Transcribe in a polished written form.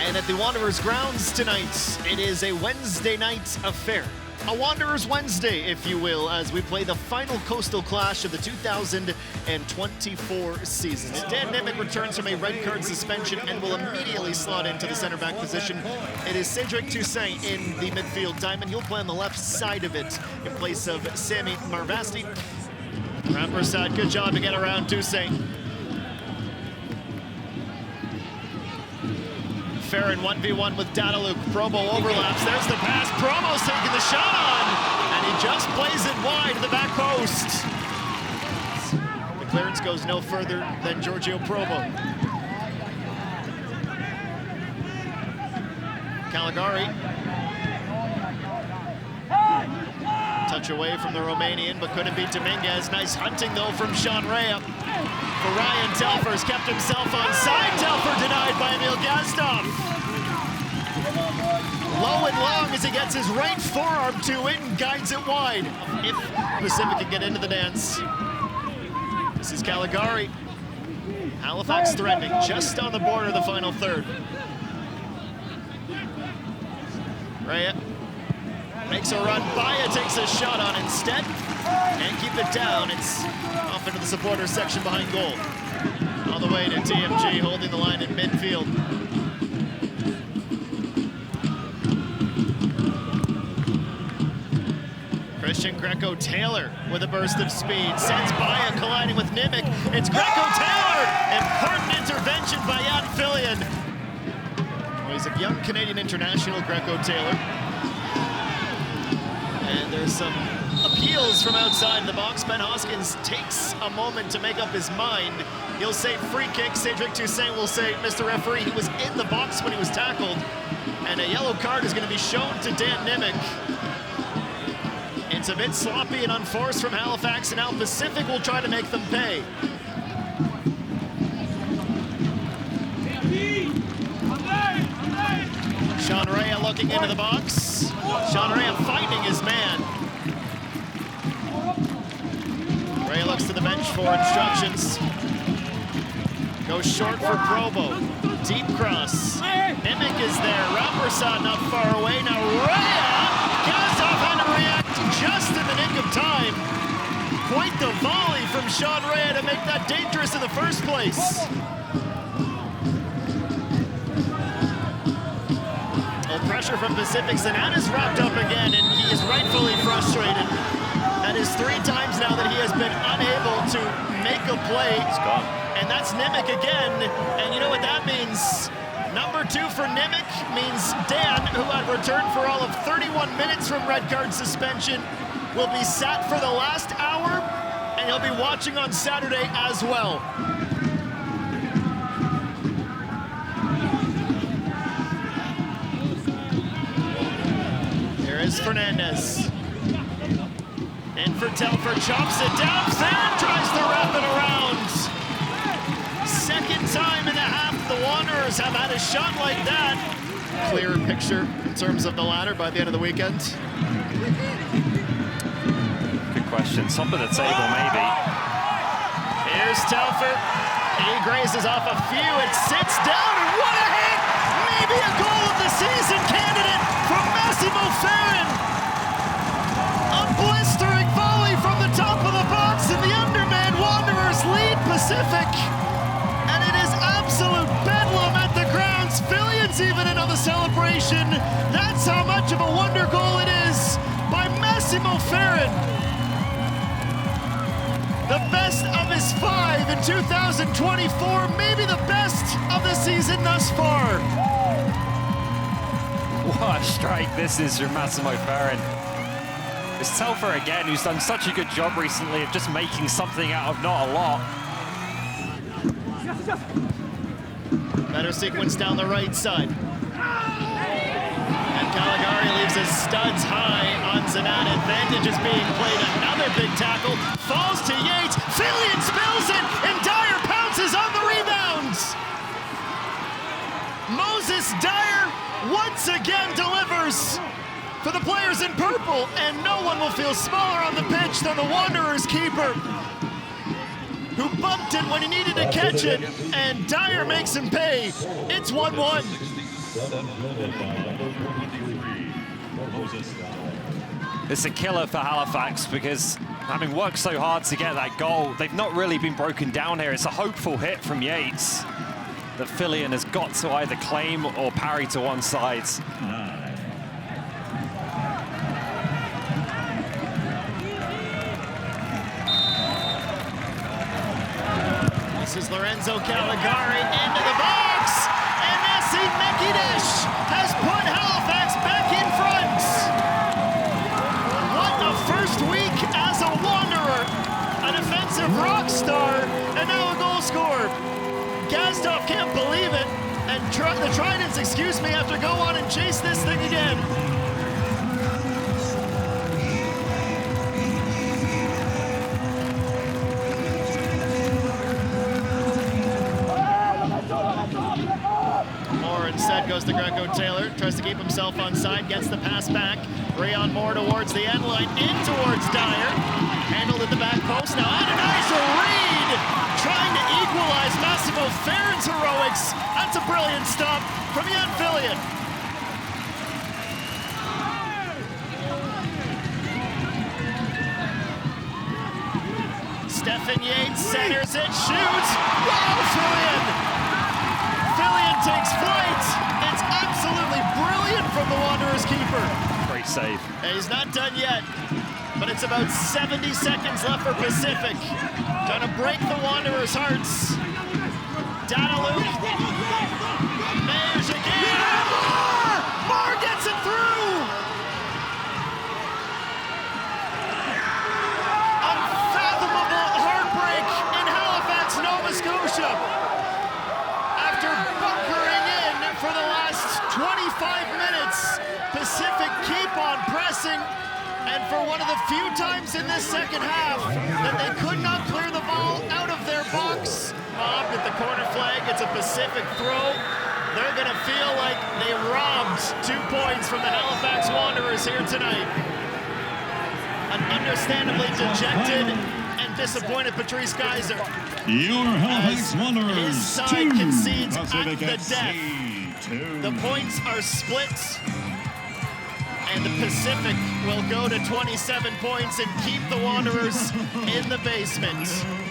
And at the Wanderers grounds tonight, it is a Wednesday night affair. A Wanderers Wednesday, if you will, as we play the final coastal clash of the 2024 season. Dan Nimick returns from a red card suspension and will immediately slot into the center back position. It is Cedric Toussaint in the midfield diamond. He'll play on the left side of it in place of Sami Marvasti. Rampersad, good job to get around Toussaint. Farron 1v1 with Dadaluk. Promo overlaps. There's the pass. Promo's taking the shot on, and he just plays it wide to the back post. The clearance goes no further than Giorgio Promo. Caligari. Touch away from the Romanian, but couldn't beat Dominguez. Nice hunting, though, from Sean Rea. For Ryan Telfer's kept himself onside. Telfer denied by Emil Gazdov. Low and long as he gets his right forearm to it and guides it wide. If Pacific can get into the dance. This is Caligari. Halifax threatening, just on the border of the final third. Rea makes a run. Baya takes a shot on instead. And keep it down. It's off into the supporters section behind goal. All the way to TMG, holding the line in midfield. Christian Greco-Taylor with a burst of speed. Sends Baya colliding with Nimick. It's Greco-Taylor! Important intervention by Jan Fillion. Well, he's a young Canadian international, Greco-Taylor. And there's some appeals from outside the box. Ben Hoskins takes a moment to make up his mind. He'll say free kick. Cedric Toussaint will say, Mr. Referee, he was in the box when he was tackled. And a yellow card is going to be shown to Dan Nimick. It's a bit sloppy and unforced from Halifax, and now Pacific will try to make them pay. Sean Rea looking into the box. Sean Rea finding his man. Rea looks to the bench for instructions. Goes short for Probo. Deep cross. Nimick is there. Rampersad not far away. Now Rea! Gazdov had to react just in the nick of time. Quite the volley from Sean Rea to make that dangerous in the first place. Pressure from Pacific. Zanan is wrapped up again, and he is rightfully frustrated. That is 3 times now that he has been unable to make a play. And that's Nimick again. And you know what that means? Number 2 for Nimick means Dan, who had returned for all of 31 minutes from red card suspension, will be sat for the last hour, and he'll be watching on Saturday as well. Fernandez. And for Telfer, chops it down. Farron tries to wrap it around. Second time in the half the Wanderers have had a shot like that. Clearer picture in terms of the ladder by the end of the weekend. Good question. Top of the table, maybe. Here's Telfer. He grazes off a few. It sits down, and what a hit! Maybe a goal of the season candidate from Massimo Farron. A blistering volley from the top of the box, and the underman Wanderers lead Pacific. And it is absolute bedlam at the grounds. Fillion's even in on the celebration. That's how much of a wonder goal it is by Massimo Farron. The best of his 5 in 2024, maybe the best of the season thus far. What a strike this is from Massimo Farron. It's Telfer again, who's done such a good job recently of just making something out of not a lot. Better sequence down the right side. And Caligari leaves his studs high on Zanan. Advantage is being played. Another big tackle. Falls to Yates. Fillion spills it, and Dyer pounces on the rebounds. Moses Dyer once again delivers for the players in purple, and no one will feel smaller on the pitch than the Wanderers keeper, who bumped it when he needed to catch it, and Dyer makes him pay. It's 1-1. It's a killer for Halifax because having worked so hard to get that goal, they've not really been broken down here. It's a hopeful hit from Yates that Fillion has got to either claim or parry to one side. This is Lorenzo Caligari into the box, and Nessie Mekidesh has put Halifax back in front. What a first week as a Wanderer, an offensive rock star, and now a goal scorer. Gazdov can't believe it, and the Tridents, have to go on and chase this thing again. Instead goes to Greco-Taylor, tries to keep himself on side, gets the pass back. Rayon Moore towards the end line, in towards Dyer. Handled at the back post. Now Adonijah Reed trying to equalize Massimo Farron's heroics. That's a brilliant stop from Jan Fillion. Stephen Yates centers it, shoots. Wow, Fillion! Fillion takes flight. It's absolutely brilliant from the Wanderers keeper. Great save. And he's not done yet, but it's about 70 seconds left for Pacific. Trying to break the Wanderers' hearts. Daniluk. There's again. Moore gets it through. Unfathomable heartbreak in Halifax, Nova Scotia. Bunkering in for the last 25 minutes. Pacific keep on pressing, and for one of the few times in this second half that they could not clear the ball out of their box. Mobbed at the corner flag, it's a Pacific throw. They're gonna feel like they robbed 2 points from the Halifax Wanderers here tonight. An understandably dejected and disappointed Patrice Geyser. Your Halifax Wanderers, his side concedes Pacific at the death. 2. The points are split, and the Pacific will go to 27 points and keep the Wanderers in the basement.